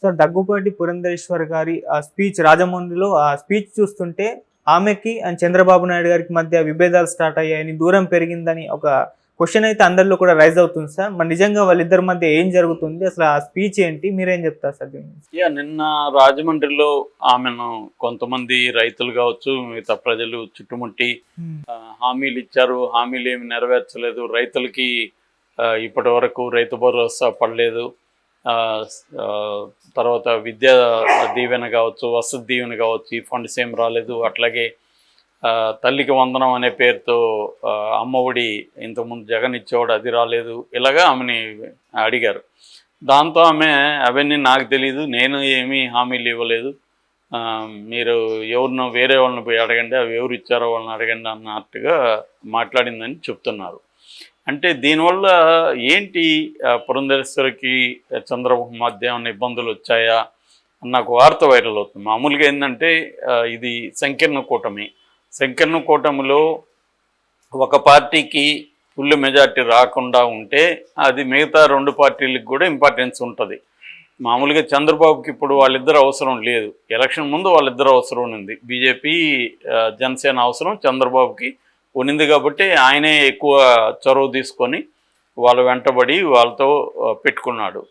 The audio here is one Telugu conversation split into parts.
సో దగ్గుపాటి పురంధరేశ్వరి గారి ఆ స్పీచ్ రాజమండ్రిలో ఆ స్పీచ్ చూస్తుంటే ఆమెకి అండ్ చంద్రబాబు నాయుడు గారికి మధ్య విభేదాలు స్టార్ట్ అయ్యాయని, దూరం పెరిగిందని ఒక క్వశ్చన్ అయితే అందరిలో కూడా రైజ్ అవుతుంది సార్. మరి నిజంగా వాళ్ళిద్దరి మధ్య ఏం జరుగుతుంది? అసలు ఆ స్పీచ్ ఏంటి? మీరేం చెప్తారు సార్ దీని గురించి? నిన్న రాజమండ్రిలో ఆమెను కొంతమంది రైతులు కావచ్చు, మిగతా ప్రజలు చుట్టుముట్టి హామీలు ఇచ్చారు. హామీలు ఏమి నెరవేర్చలేదు. రైతులకి ఇప్పటి వరకు రైతు భరోసా పడలేదు. తర్వాత విద్యా దీవెన కావచ్చు, వసతి దీవెన కావచ్చు, ఈ ఫండ్స్ ఏం రాలేదు. అట్లాగే తల్లికి వందనం అనే పేరుతో అమ్మఒడి ఇంతకుముందు జగన్ ఇచ్చేవాడు, అది రాలేదు. ఇలాగా ఆమెని అడిగారు. దాంతో ఆమె అవన్నీ నాకు తెలీదు, నేను ఏమీ హామీలు ఇవ్వలేదు, మీరు ఎవరినో వేరే వాళ్ళని పోయి అడగండి, అవి ఎవరు ఇచ్చారో వాళ్ళని అడగండి అన్నట్టుగా మాట్లాడిందని చెప్తున్నారు. అంటే దీనివల్ల ఏంటి, పురంధరేశ్వరికి చంద్రబాబు మధ్య ఏమైనా ఇబ్బందులు వచ్చాయా అన్న ఒక వార్త వైరల్ అవుతుంది. మామూలుగా ఏంటంటే ఇది సంకీర్ణ కూటమి. సంకీర్ణ కూటమిలో ఒక పార్టీకి ఫుల్ మెజార్టీ రాకుండా ఉంటే అది మిగతా రెండు పార్టీలకు కూడా ఇంపార్టెన్స్ ఉంటుంది. మామూలుగా చంద్రబాబుకి ఇప్పుడు వాళ్ళిద్దరు అవసరం లేదు, ఎలక్షన్ ముందు వాళ్ళిద్దరు అవసరం ఉంది. బీజేపీ జనసేన అవసరం చంద్రబాబుకి ఉన్నింది కాబట్టి ఆయనే ఎక్కువ చొరవ తీసుకొని వాళ్ళ వెంటబడి వాళ్ళతో పెట్టుకున్నాడు.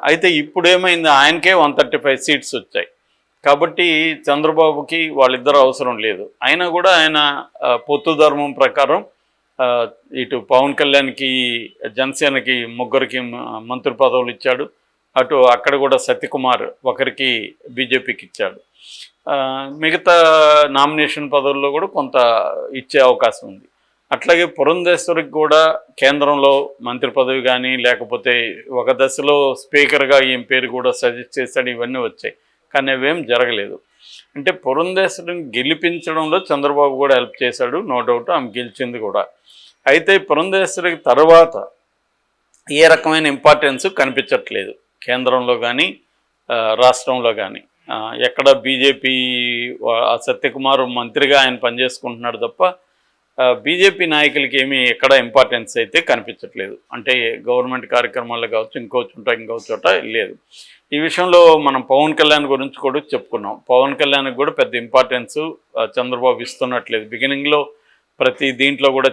అయితే ఇప్పుడు ఏమైంది, ఆయనకే 135 సీట్స్ వచ్చాయి కాబట్టి చంద్రబాబుకి వాళ్ళిద్దరు అవసరం లేదు. అయినా కూడా ఆయన పొత్తు ధర్మం ప్రకారం ఇటు పవన్ కళ్యాణ్కి జనసేనకి ముగ్గురికి మంత్రి పదవులు ఇచ్చాడు. అటు అక్కడ కూడా సత్యకుమార్ ఒకరికి బీజేపీకి ఇచ్చాడు. మిగతా నామినేషన్ పదవుల్లో కూడా కొంత ఇచ్చే అవకాశం ఉంది. అట్లాగే పురంధేశ్వరికి కూడా కేంద్రంలో మంత్రి పదవి కానీ, లేకపోతే ఒక దశలో స్పీకర్గా ఈయన పేరు కూడా సజెస్ట్ చేశాడు, ఇవన్నీ వచ్చాయి. కానీ అవేం జరగలేదు. అంటే పురంధేశ్వరిని గెలిపించడంలో చంద్రబాబు కూడా హెల్ప్ చేశాడు, నో డౌట్, ఆమె గెలిచింది కూడా. అయితే పురంధేశ్వరికి తర్వాత ఏ రకమైన ఇంపార్టెన్స్ కనిపించట్లేదు కేంద్రంలో కానీ రాష్ట్రంలో కానీ. ఎక్కడ బీజేపీ సత్యకుమార్ మంత్రిగా ఆయన పనిచేసుకుంటున్నాడు తప్ప బీజేపీ నాయకులకి ఏమీ ఎక్కడ ఇంపార్టెన్స్ అయితే కనిపించట్లేదు. అంటే గవర్నమెంట్ కార్యక్రమాల్లో కావచ్చు, ఇంకో చోట లేదు. ఈ విషయంలో మనం పవన్ కళ్యాణ్ గురించి కూడా చెప్పుకున్నాం. పవన్ కళ్యాణ్కి కూడా పెద్ద ఇంపార్టెన్స్ చంద్రబాబు ఇస్తున్నట్లేదు. బిగినింగ్లో ప్రతి దీంట్లో కూడా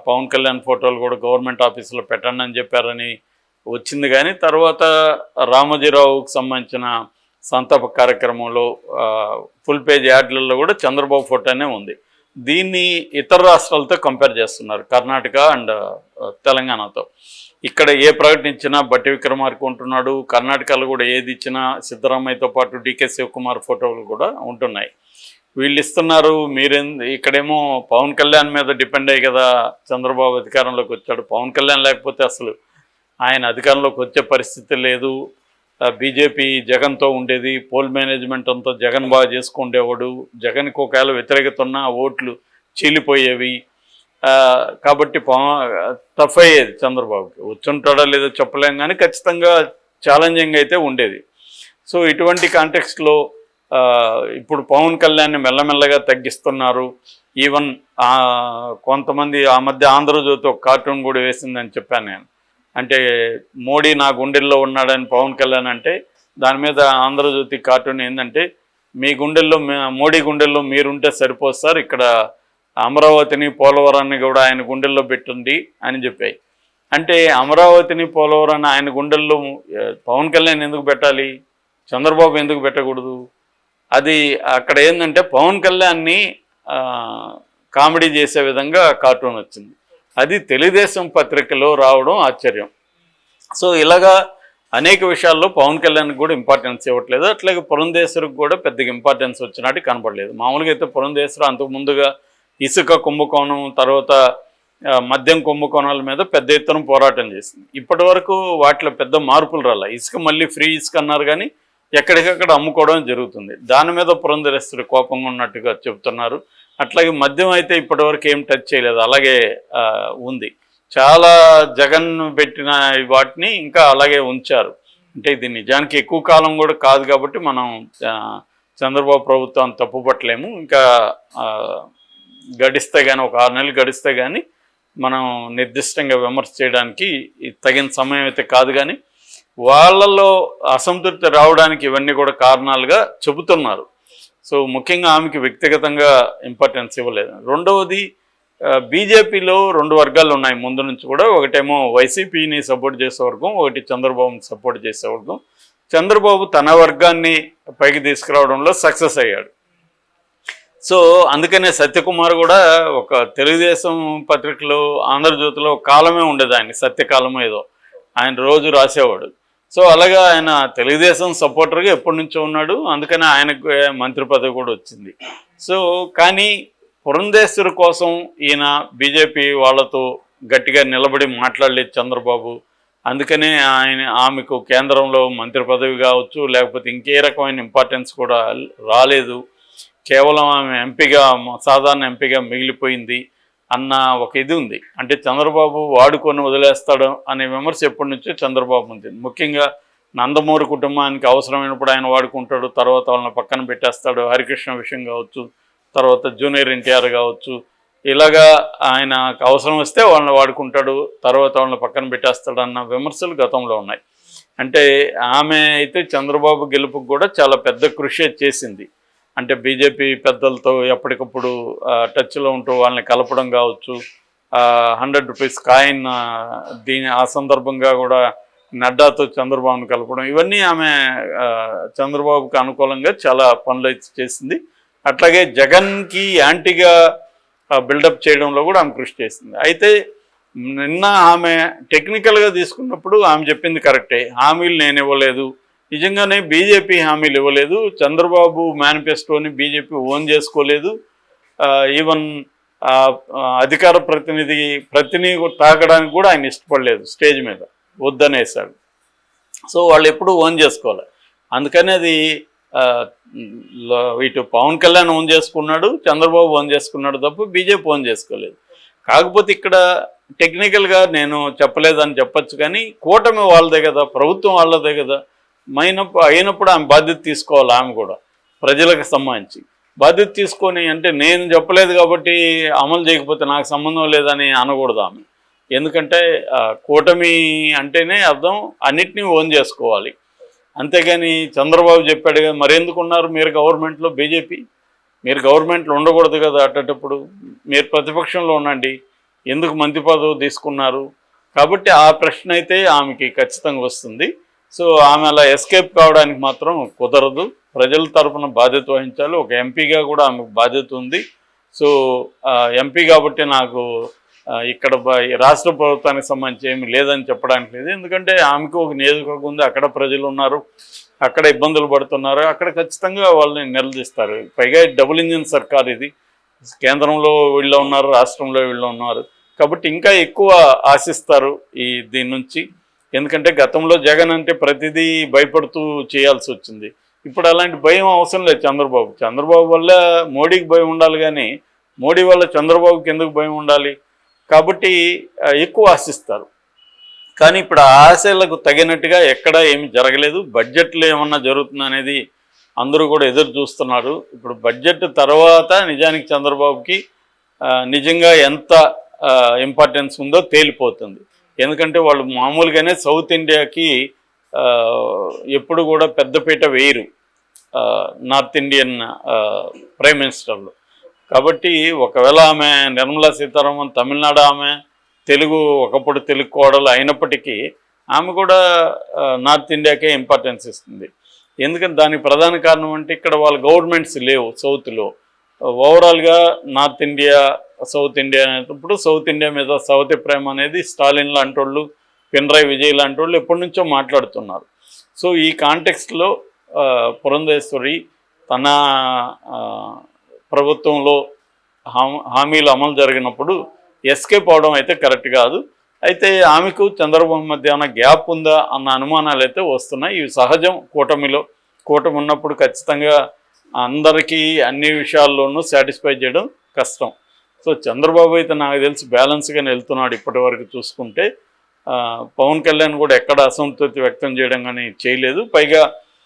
పవన్ కళ్యాణ్ ఫోటోలు కూడా గవర్నమెంట్ ఆఫీసులో పెట్టండి అని చెప్పారని వచ్చింది. కానీ తర్వాత రామోజీరావుకు సంబంధించిన సంతాప కార్యక్రమంలో ఫుల్ పేజ్ యాడ్లలో కూడా చంద్రబాబు ఫోటోనే ఉంది. దీన్ని ఇతర రాష్ట్రాలతో కంపేర్ చేస్తున్నారు, కర్ణాటక అండ్ తెలంగాణతో. ఇక్కడ ఏ ప్రకటించినా బట్టి విక్రమార్క ఉంటున్నాడు, కర్ణాటకలో కూడా ఏది ఇచ్చినా సిద్ధరామయ్యతో పాటు డీకే శివకుమార్ ఫోటోలు కూడా ఉంటున్నాయి. వీళ్ళు ఇస్తున్నారు, ఇక్కడేమో పవన్ కళ్యాణ్ మీద డిపెండ్ అయ్యి కదా చంద్రబాబు అధికారంలోకి వచ్చాడు. పవన్ కళ్యాణ్ లేకపోతే అసలు ఆయన అధికారంలోకి వచ్చే పరిస్థితి లేదు. బీజేపీ జగన్తో ఉండేది, పోల్ మేనేజ్మెంట్ అంతా జగన్ బాగా చేసుకుండేవాడు. జగన్కి ఒకవేళ వ్యతిరేకత ఉన్న ఓట్లు చీలిపోయేవి. కాబట్టి టఫ్ అయ్యేది చంద్రబాబుకి. వచ్చుంటాడా లేదో చెప్పలేం, కానీ ఖచ్చితంగా ఛాలెంజింగ్ అయితే ఉండేది. సో ఇటువంటి కాంటెక్స్ట్లో ఇప్పుడు పవన్ కళ్యాణ్ని మెల్లమెల్లగా తగ్గిస్తున్నారు. ఈవెన్ కొంతమంది ఆ మధ్య ఆంధ్రజ్యోతి ఒక కార్టూన్ కూడా వేసిందని చెప్పాను నేను. అంటే మోడీ నా గుండెల్లో ఉన్నాడని పవన్ కళ్యాణ్ అంటే, దాని మీద ఆంధ్రజ్యోతి కార్టూన్ ఏంటంటే, మీ గుండెల్లో మోడీ గుండెల్లో మీరుంటే సరిపోదు సార్, ఇక్కడ అమరావతిని పోలవరాన్ని కూడా ఆయన గుండెల్లో పెట్టండి అని చెప్పాయి. అంటే అమరావతిని పోలవరాన్ని ఆయన గుండెల్లో పవన్ కళ్యాణ్ ఎందుకు పెట్టాలి, చంద్రబాబు ఎందుకు పెట్టకూడదు? అది అక్కడ ఏంటంటే పవన్ కళ్యాణ్ని కామెడీ చేసే విధంగా కార్టూన్ వచ్చింది. అది తెలుగుదేశం పత్రికలో రావడం ఆశ్చర్యం. సో ఇలాగా అనేక విషయాల్లో పవన్ కళ్యాణ్కి కూడా ఇంపార్టెన్స్ ఇవ్వట్లేదు. అట్లాగే పురంధేశ్వరికి కూడా పెద్దగా ఇంపార్టెన్స్ వచ్చినట్టు కనపడలేదు. మామూలుగా అయితే పురంధేశ్వరి అంతకు ముందుగా ఇసుక కుంభకోణం, తర్వాత మద్యం కుంభకోణాల మీద పెద్ద ఎత్తున పోరాటం చేసింది. ఇప్పటి వరకు వాటిలో పెద్ద మార్పులు రాలే. ఇసుక మళ్ళీ ఫ్రీ ఇసుక అన్నారు, కానీ ఎక్కడికక్కడ అమ్ముకోవడం జరుగుతుంది. దాని మీద పురంధరేశ్వరి కోపంగా ఉన్నట్టుగా చెబుతున్నారు. అట్లాగే మద్యం అయితే ఇప్పటివరకు ఏం టచ్ చేయలేదు, అలాగే ఉంది. చాలా జగన్ పెట్టిన వాటిని ఇంకా అలాగే ఉంచారు. అంటే ఇది నిజానికి ఎక్కువ కాలం కూడా కాదు కాబట్టి మనం చంద్రబాబు ప్రభుత్వం తప్పుపట్టలేము. ఇంకా గడిస్తే కానీ ఒక 6 నెలలు గడిస్తే కానీ మనం నిర్దిష్టంగా విమర్శ చేయడానికి తగిన సమయం అయితే కాదు. కానీ వాళ్ళలో అసంతృప్తి రావడానికి ఇవన్నీ కూడా కారణాలుగా చెబుతున్నారు. సో ముఖ్యంగా ఆమెకి వ్యక్తిగతంగా ఇంపార్టెన్స్ ఇవ్వలేదు. రెండవది బీజేపీలో 2 వర్గాలు ఉన్నాయి ముందు నుంచి కూడా. ఒకటేమో వైసీపీని సపోర్ట్ చేసే వర్గం, ఒకటి చంద్రబాబుని సపోర్ట్ చేసే వర్గం. చంద్రబాబు తన వర్గాన్ని పైకి తీసుకురావడంలో సక్సెస్ అయ్యాడు. సో అందుకనే సత్యకుమార్ కూడా ఒక తెలుగుదేశం పత్రికలో, ఆంధ్రజ్యోతిలో కాలమే ఉండేది ఆయన, సత్యకాలం ఏదో ఆయన రోజు రాసేవాడు. సో అలాగా ఆయన తెలుగుదేశం సపోర్టర్గా ఎప్పటి నుంచో ఉన్నాడు. అందుకనే ఆయనకు మంత్రి పదవి కూడా వచ్చింది. సో కానీ పురంధేశ్వరి కోసం ఈయన బీజేపీ వాళ్ళతో గట్టిగా నిలబడి మాట్లాడలేదు చంద్రబాబు. అందుకనే ఆమెకు కేంద్రంలో మంత్రి పదవి కావచ్చు, లేకపోతే ఇంకే రకమైన ఇంపార్టెన్స్ కూడా రాలేదు. కేవలం ఆమె ఎంపీగా, సాధారణ ఎంపీగా మిగిలిపోయింది అన్న ఒక ఇది ఉంది. అంటే చంద్రబాబు వాడుకొని వదిలేస్తాడు అనే విమర్శ ఎప్పటి నుంచో చంద్రబాబు ఉంది. ముఖ్యంగా నందమూరి కుటుంబానికి అవసరమైనప్పుడు ఆయన వాడుకుంటాడు, తర్వాత వాళ్ళని పక్కన పెట్టేస్తాడు. హరికృష్ణ విషయం కావచ్చు, తర్వాత జూనియర్ ఎన్టీఆర్ కావచ్చు, ఇలాగా ఆయనకు అవసరం వస్తే వాళ్ళని వాడుకుంటాడు, తర్వాత వాళ్ళని పక్కన పెట్టేస్తాడు అన్న విమర్శలు గతంలో ఉన్నాయి. అంటే ఆమె అయితే చంద్రబాబు గెలుపుకు కూడా చాలా పెద్ద కృషి చేసింది. అంటే బీజేపీ పెద్దలతో ఎప్పటికప్పుడు టచ్లో ఉంటూ వాళ్ళని కలపడం కావచ్చు, 100 రూపీస్ కాయిన్ ఆ సందర్భంగా కూడా నడ్డాతో చంద్రబాబును కలపడం, ఇవన్నీ ఆమె చంద్రబాబుకు అనుకూలంగా చాలా పనులు అయితే చేసింది. అట్లాగే జగన్కి యాంటీగా బిల్డప్ చేయడంలో కూడా ఆమె కృషి చేసింది. అయితే నిన్న ఆమె టెక్నికల్గా తీసుకున్నప్పుడు ఆమె చెప్పింది కరెక్టే, హామీలు నేను ఇవ్వలేదు, నిజంగానే బీజేపీ హామీలు ఇవ్వలేదు, చంద్రబాబు మేనిఫెస్టోని బీజేపీ ఓన్ చేసుకోలేదు, ఈవెన్ అధికార ప్రతినిధి తాకడానికి కూడా ఆయన ఇష్టపడలేదు, స్టేజ్ మీద వద్దనేసాడు. సో వాళ్ళు ఎప్పుడూ ఓన్ చేసుకోవాలి. అందుకని అది ఇటు పవన్ కళ్యాణ్ ఓన్ చేసుకున్నాడు, చంద్రబాబు ఓన్ చేసుకున్నాడు తప్ప బీజేపీ ఓన్ చేసుకోలేదు. కాకపోతే ఇక్కడ టెక్నికల్గా నేను చెప్పలేదని చెప్పచ్చు, కానీ కూటమి వాళ్ళదే కదా, ప్రభుత్వం వాళ్ళదే కదా, అయినప్పుడు ఆమె బాధ్యత తీసుకోవాలి. ఆమె కూడా ప్రజలకు సంబంధించి బాధ్యత తీసుకొని, అంటే నేను చెప్పలేదు కాబట్టి అమలు చేయకపోతే నాకు సంబంధం లేదని అనకూడదు ఆమె. ఎందుకంటే కూటమి అంటేనే అర్థం అన్నిటినీ ఓన్ చేసుకోవాలి. అంతేగాని చంద్రబాబు చెప్పాడు కదా, మరెందుకు ఉన్నారు మీరు గవర్నమెంట్లో, బీజేపీ మీరు గవర్నమెంట్లో ఉండకూడదు కదా, అట్టేటప్పుడు మీరు ప్రతిపక్షంలో ఉండండి, ఎందుకు మంత్రి పదవి తీసుకున్నారు? కాబట్టి ఆ ప్రశ్న అయితే ఆమెకి ఖచ్చితంగా వస్తుంది. సో ఆమె అలా ఎస్కేప్ కావడానికి మాత్రం కుదరదు. ప్రజల తరఫున బాధ్యత వహించాలి. ఒక ఎంపీగా కూడా ఆమెకు బాధ్యత ఉంది. సో ఎంపీ కాబట్టి నాకు ఇక్కడ రాష్ట్ర ప్రభుత్వానికి సంబంధించి ఏమి లేదని చెప్పడానికి లేదు. ఎందుకంటే ఆమెకు ఒక నియోజకవర్గం ఉంది, అక్కడ ప్రజలు ఉన్నారు, అక్కడ ఇబ్బందులు పడుతున్నారు, అక్కడ ఖచ్చితంగా వాళ్ళని నిలదీస్తారు. పైగా డబుల్ ఇంజిన్ సర్కార్ ఇది, కేంద్రంలో వీళ్ళు ఉన్నారు, రాష్ట్రంలో వీళ్ళు ఉన్నారు, కాబట్టి ఇంకా ఎక్కువ ఆశిస్తారు దీని నుంచి. ఎందుకంటే గతంలో జగన్ అంటే ప్రతిదీ భయపడుతూ చేయాల్సి వచ్చింది. ఇప్పుడు అలాంటి భయం అవసరం లేదు చంద్రబాబు వల్ల మోడీకి భయం ఉండాలి, కానీ మోడీ వల్ల చంద్రబాబుకి ఎందుకు భయం ఉండాలి? కాబట్టి ఎక్కువ ఆశిస్తారు. కానీ ఇప్పుడు ఆ ఆశలకు తగినట్టుగా ఎక్కడ ఏమి జరగలేదు. బడ్జెట్లో ఏమన్నా జరుగుతుంది అనేది అందరూ కూడా ఎదురు చూస్తున్నారు. ఇప్పుడు బడ్జెట్ తర్వాత నిజానికి చంద్రబాబుకి నిజంగా ఎంత ఇంపార్టెన్స్ ఉందో తేలిపోతుంది. ఎందుకంటే వాళ్ళు మామూలుగానే సౌత్ ఇండియాకి ఎప్పుడు కూడా పెద్దపీట వేయరు నార్త్ ఇండియన్ ప్రైమ్ మినిస్టర్లు. కాబట్టి ఒకవేళ ఆమె నిర్మలా సీతారామన్ తమిళనాడు ఆమె, ఒకప్పుడు తెలుగు కోడలు అయినప్పటికీ ఆమె కూడా నార్త్ ఇండియాకే ఇంపార్టెన్స్ ఇస్తుంది. ఎందుకంటే దానికి ప్రధాన కారణం అంటే ఇక్కడ వాళ్ళ గవర్నమెంట్స్ లేవు సౌత్లో. ఓవరాల్గా నార్త్ ఇండియా, సౌత్ ఇండియా అనేటప్పుడు సౌత్ ఇండియా మీద సౌత్ ప్రేమ అనేది స్టాలిన్ లాంటి వాళ్ళు, పినరాయి విజయ్ లాంటి వాళ్ళు ఎప్పటి నుంచో మాట్లాడుతున్నారు. సో ఈ కాంటెక్స్ట్లో పురంధేశ్వరి తన ప్రభుత్వంలో హామీలు అమలు జరిగినప్పుడు ఎస్కేప్ అవడం అయితే కరెక్ట్ కాదు. అయితే ఆమెకు చంద్రబాబు మధ్య ఏమైనా గ్యాప్ ఉందా అన్న అనుమానాలు అయితే వస్తున్నాయి. ఇవి సహజం. కూటమి ఉన్నప్పుడు ఖచ్చితంగా అందరికీ అన్ని విషయాల్లోనూ సాటిస్ఫై చేయడం కష్టం. సో చంద్రబాబు అయితే నాకు తెలిసి బ్యాలెన్స్గానే వెళ్తున్నాడు ఇప్పటి వరకు చూసుకుంటే. పవన్ కళ్యాణ్ కూడా ఎక్కడ అసంతృప్తి వ్యక్తం చేయడం కానీ చేయలేదు. పైగా